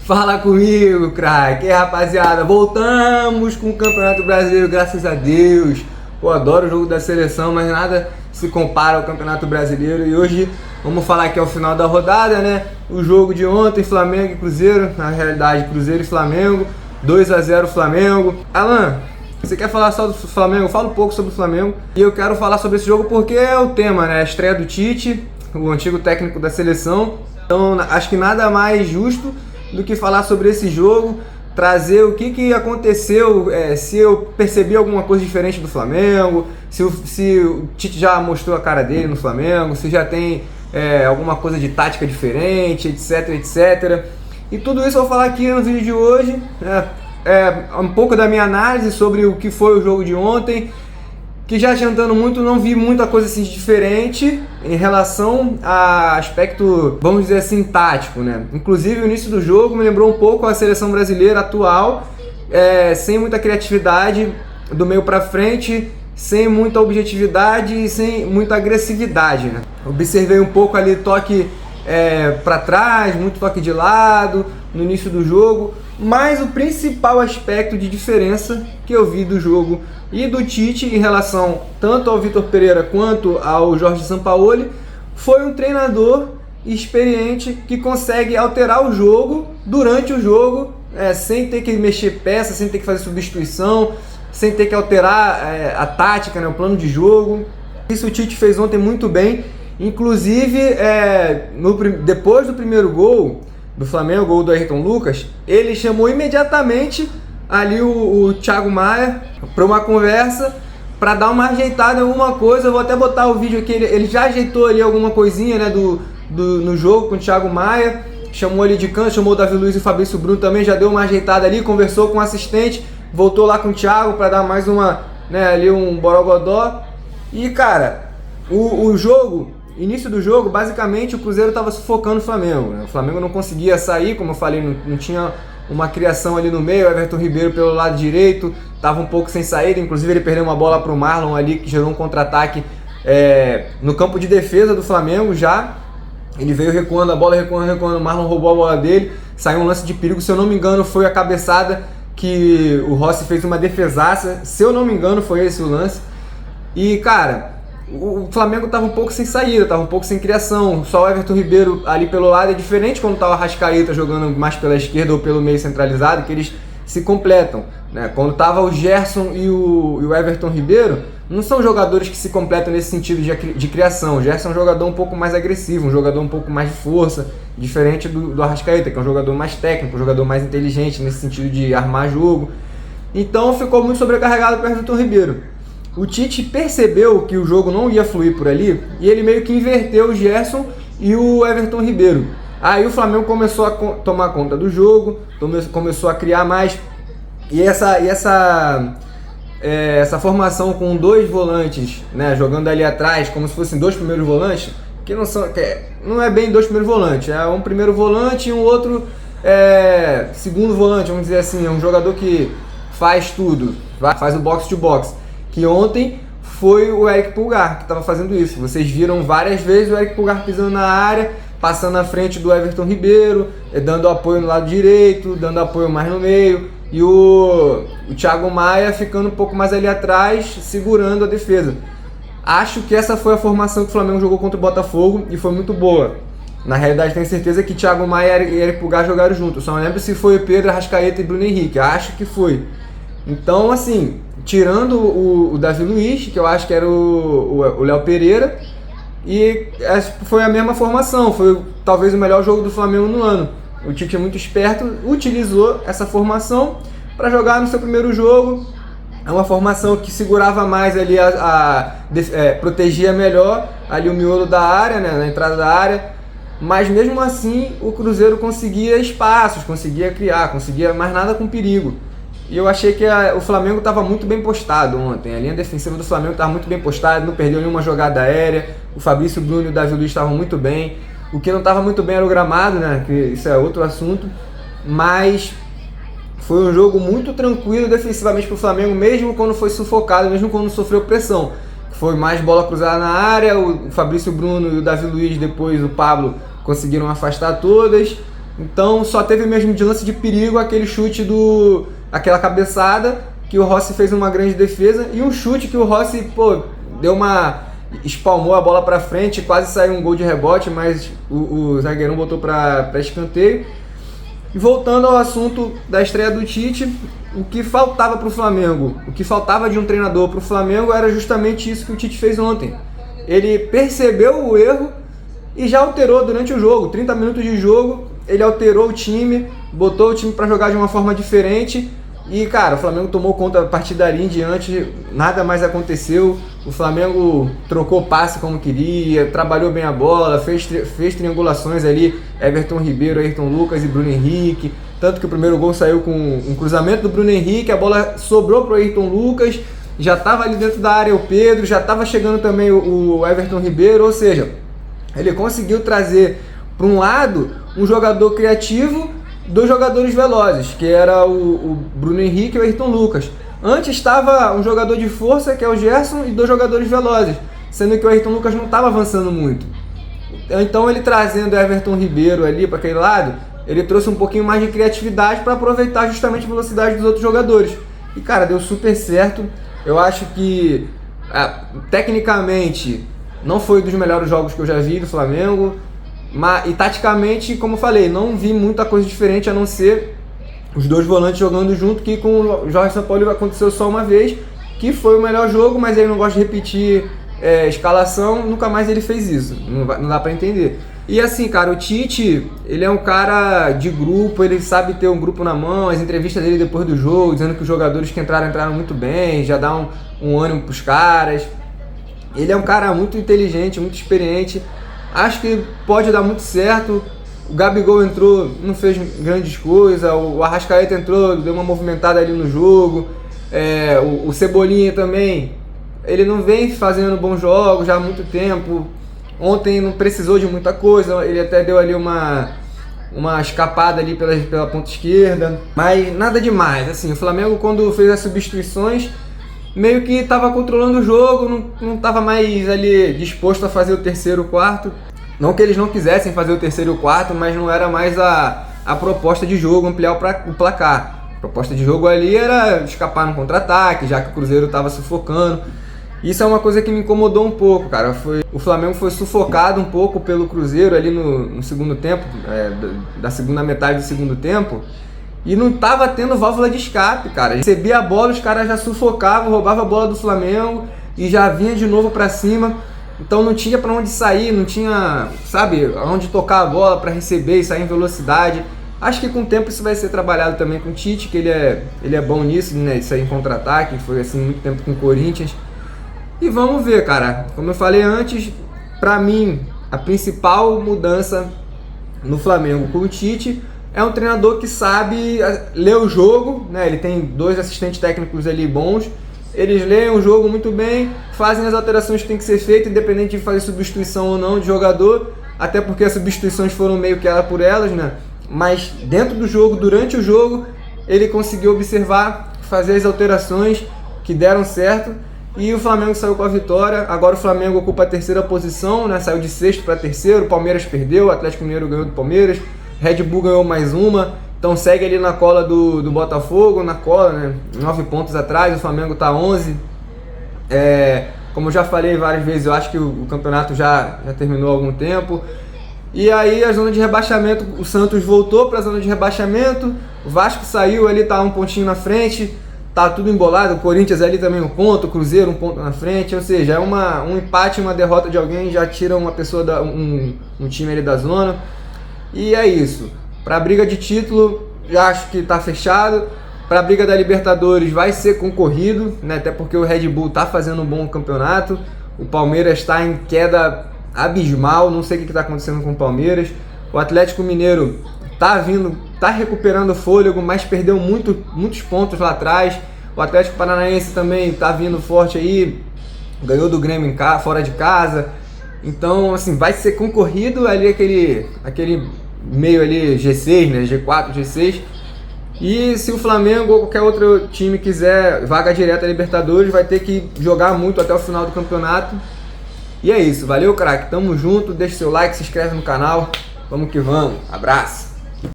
Fala comigo, craque. E aí, rapaziada, voltamos com o Campeonato Brasileiro, graças a Deus. Pô, adoro o jogo da seleção, mas nada se compara ao Campeonato Brasileiro. E hoje vamos falar que é o final da rodada, né? O jogo de ontem, Flamengo e Cruzeiro, na realidade, Cruzeiro e Flamengo, 2-0 Flamengo. Alan, você quer falar só do Flamengo? Fala um pouco sobre o Flamengo. E eu quero falar sobre esse jogo porque é o tema, né? A estreia do Tite, o antigo técnico da seleção. Então, acho que nada mais justo do que falar sobre esse jogo, trazer o que aconteceu, se eu percebi alguma coisa diferente do Flamengo, se o Tite já mostrou a cara dele no Flamengo, se já tem alguma coisa de tática diferente, etc, etc. E tudo isso eu vou falar aqui no vídeo de hoje, um pouco da minha análise sobre o que foi o jogo de ontem, que já adiantando muito, não vi muita coisa assim diferente em relação a aspecto, vamos dizer assim, tático, né? Inclusive o início do jogo me lembrou um pouco a seleção brasileira atual, sem muita criatividade do meio para frente, sem muita objetividade e sem muita agressividade, né? Observei um pouco ali toque para trás, muito toque de lado no início do jogo, mas o principal aspecto de diferença que eu vi do jogo e do Tite em relação tanto ao Vitor Pereira quanto ao Jorge Sampaoli foi um treinador experiente que consegue alterar o jogo durante o jogo, sem ter que mexer peça, sem ter que fazer substituição, sem ter que alterar a tática, né, o plano de jogo. Isso o Tite fez ontem muito bem. Inclusive, depois do primeiro gol do Flamengo, o gol do Ayrton Lucas, ele chamou imediatamente ali o Thiago Maia para uma conversa, para dar uma ajeitada em alguma coisa. Eu vou até botar o vídeo aqui, ele já ajeitou ali alguma coisinha, né, no jogo com o Thiago Maia, chamou ele de canto, chamou o Davi Luiz e o Fabrício Bruno também, já deu uma ajeitada ali, conversou com o assistente, voltou lá com o Thiago para dar mais uma, né, ali um borogodó. E cara, o jogo, início do jogo, basicamente o Cruzeiro estava sufocando o Flamengo, né? O Flamengo não conseguia sair, como eu falei, não tinha uma criação ali no meio. O Everton Ribeiro pelo lado direito estava um pouco sem saída, inclusive ele perdeu uma bola para o Marlon ali, que gerou um contra-ataque no campo de defesa do Flamengo já. Ele veio recuando, a bola recuando, o Marlon roubou a bola dele, saiu um lance de perigo, se eu não me engano foi a cabeçada que o Rossi fez uma defesaça, se eu não me engano foi esse o lance. E cara, o Flamengo estava um pouco sem saída, estava um pouco sem criação. Só o Everton Ribeiro ali pelo lado é diferente quando está o Arrascaeta jogando mais pela esquerda ou pelo meio centralizado, que eles se completam, né? Quando estava o Gerson e o Everton Ribeiro, não são jogadores que se completam nesse sentido de criação. O Gerson é um jogador um pouco mais agressivo, um jogador um pouco mais de força, diferente do Arrascaeta, que é um jogador mais técnico, um jogador mais inteligente nesse sentido de armar jogo. Então ficou muito sobrecarregado para o Everton Ribeiro. O Tite percebeu que o jogo não ia fluir por ali e ele meio que inverteu o Gerson e o Everton Ribeiro. Aí o Flamengo começou a tomar conta do jogo, começou a criar mais. E essa formação com dois volantes, né, jogando ali atrás, como se fossem dois primeiros volantes, que não é bem dois primeiros volantes, é um primeiro volante e um outro segundo volante, vamos dizer assim, é um jogador que faz tudo, faz o box to box. Que ontem foi o Eric Pulgar que estava fazendo isso. Vocês viram várias vezes o Eric Pulgar pisando na área, passando na frente do Everton Ribeiro, dando apoio no lado direito, dando apoio mais no meio, e o Thiago Maia ficando um pouco mais ali atrás, segurando a defesa. Acho que essa foi a formação que o Flamengo jogou contra o Botafogo e foi muito boa. Na realidade, tenho certeza que Thiago Maia e Eric Pulgar jogaram juntos. Só não lembro se foi o Pedro, Arrascaeta e Bruno Henrique. Acho que foi. Então, assim, tirando o Davi Luiz, que eu acho que era o Léo Pereira, e foi a mesma formação, foi talvez o melhor jogo do Flamengo no ano. O Tite é muito esperto, utilizou essa formação para jogar no seu primeiro jogo. É uma formação que segurava mais ali, protegia melhor ali o miolo da área, né, na entrada da área, mas mesmo assim o Cruzeiro conseguia espaços, conseguia criar, conseguia mais nada com perigo. E eu achei que o Flamengo estava muito bem postado ontem. A linha defensiva do Flamengo estava muito bem postada, não perdeu nenhuma jogada aérea. O Fabrício Bruno e o Davi Luiz estavam muito bem. O que não estava muito bem era o gramado, né? Que isso é outro assunto. Mas foi um jogo muito tranquilo defensivamente para o Flamengo, mesmo quando foi sufocado, mesmo quando sofreu pressão. Foi mais bola cruzada na área, o Fabrício Bruno e o Davi Luiz, depois o Pablo, conseguiram afastar todas. Então só teve mesmo de lance de perigo aquele chute aquela cabeçada que o Rossi fez uma grande defesa e um chute que o Rossi, espalmou a bola para frente, quase saiu um gol de rebote, mas o zagueirão botou para escanteio. E voltando ao assunto da estreia do Tite, o que faltava para o Flamengo, o que faltava de um treinador para o Flamengo era justamente isso que o Tite fez ontem. Ele percebeu o erro e já alterou durante o jogo, 30 minutos de jogo, ele alterou o time, botou o time para jogar de uma forma diferente e, cara, o Flamengo tomou conta a partir dali em diante, nada mais aconteceu, o Flamengo trocou passe como queria, trabalhou bem a bola, fez triangulações ali, Everton Ribeiro, Ayrton Lucas e Bruno Henrique, tanto que o primeiro gol saiu com um cruzamento do Bruno Henrique, a bola sobrou para o Ayrton Lucas, já estava ali dentro da área o Pedro, já estava chegando também o Everton Ribeiro, ou seja, ele conseguiu trazer para um lado um jogador criativo, dois jogadores velozes, que era o Bruno Henrique e o Ayrton Lucas. Antes estava um jogador de força, que é o Gerson, e dois jogadores velozes, sendo que o Ayrton Lucas não estava avançando muito. Então ele trazendo o Everton Ribeiro ali para aquele lado, ele trouxe um pouquinho mais de criatividade para aproveitar justamente a velocidade dos outros jogadores. E cara, deu super certo. Eu acho que tecnicamente não foi dos melhores jogos que eu já vi do Flamengo, e taticamente, como eu falei, não vi muita coisa diferente a não ser os dois volantes jogando junto, que com o Jorge Sampaoli aconteceu só uma vez, que foi o melhor jogo, mas ele não gosta de repetir escalação, nunca mais ele fez isso, não dá pra entender. E assim, cara, o Tite, ele é um cara de grupo, ele sabe ter um grupo na mão, as entrevistas dele depois do jogo, dizendo que os jogadores que entraram muito bem, já dá um ânimo pros caras. Ele é um cara muito inteligente, muito experiente, acho que pode dar muito certo. O Gabigol entrou, não fez grandes coisas, o Arrascaeta entrou, deu uma movimentada ali no jogo, o Cebolinha também, ele não vem fazendo bons jogos já há muito tempo. Ontem não precisou de muita coisa, ele até deu ali uma escapada ali pela ponta esquerda, mas nada demais. Assim, o Flamengo, quando fez as substituições, meio que estava controlando o jogo, não estava mais ali disposto a fazer o terceiro, o quarto. Não que eles não quisessem fazer o terceiro e o quarto, mas não era mais a proposta de jogo, ampliar o placar. A proposta de jogo ali era escapar no contra-ataque, já que o Cruzeiro estava sufocando. Isso é uma coisa que me incomodou um pouco, cara. O Flamengo foi sufocado um pouco pelo Cruzeiro ali no segundo tempo, da segunda metade do segundo tempo, e não tava tendo válvula de escape, cara. Recebia a bola, os caras já sufocavam, roubavam a bola do Flamengo e já vinha de novo pra cima. Então não tinha pra onde sair, não tinha, sabe, onde tocar a bola pra receber e sair em velocidade. Acho que com o tempo isso vai ser trabalhado também com o Tite, que ele é bom nisso, né, de sair em contra-ataque, foi assim muito tempo com o Corinthians. E vamos ver, cara, como eu falei antes, pra mim, a principal mudança no Flamengo com o Tite é um treinador que sabe ler o jogo, né? Ele tem dois assistentes técnicos ali bons, eles leem o jogo muito bem, fazem as alterações que tem que ser feitas, independente de fazer substituição ou não de jogador, até porque as substituições foram meio que ela por elas, né? Mas dentro do jogo, durante o jogo, ele conseguiu observar, fazer as alterações que deram certo, e o Flamengo saiu com a vitória. Agora o Flamengo ocupa a terceira posição, né? Saiu de sexto para terceiro, o Palmeiras perdeu, o Atlético Mineiro ganhou do Palmeiras, Red Bull ganhou mais uma, então segue ali na cola do Botafogo, na cola, né? 9 pontos atrás, o Flamengo tá 11. Como eu já falei várias vezes, eu acho que o campeonato já terminou há algum tempo. E aí a zona de rebaixamento, o Santos voltou para a zona de rebaixamento, o Vasco saiu ali, tá um pontinho na frente, tá tudo embolado, o Corinthians ali também um ponto, o Cruzeiro um ponto na frente, ou seja, um empate, uma derrota de alguém já tira uma pessoa, um time ali da zona. E é isso. Para a briga de título, já acho que tá fechado. Para a briga da Libertadores vai ser concorrido, né? Até porque o Red Bull tá fazendo um bom campeonato, o Palmeiras está em queda abismal, não sei o que está acontecendo com o Palmeiras. O Atlético Mineiro tá recuperando fôlego, mas perdeu muitos pontos lá atrás. O Atlético Paranaense também tá vindo forte aí, ganhou do Grêmio fora de casa. Então, assim, vai ser concorrido ali aquele meio ali G6, né? G4, G6. E se o Flamengo ou qualquer outro time quiser vaga direta à Libertadores, vai ter que jogar muito até o final do campeonato. E é isso, valeu, craque, tamo junto, deixa seu like, se inscreve no canal, vamos que vamos, abraço!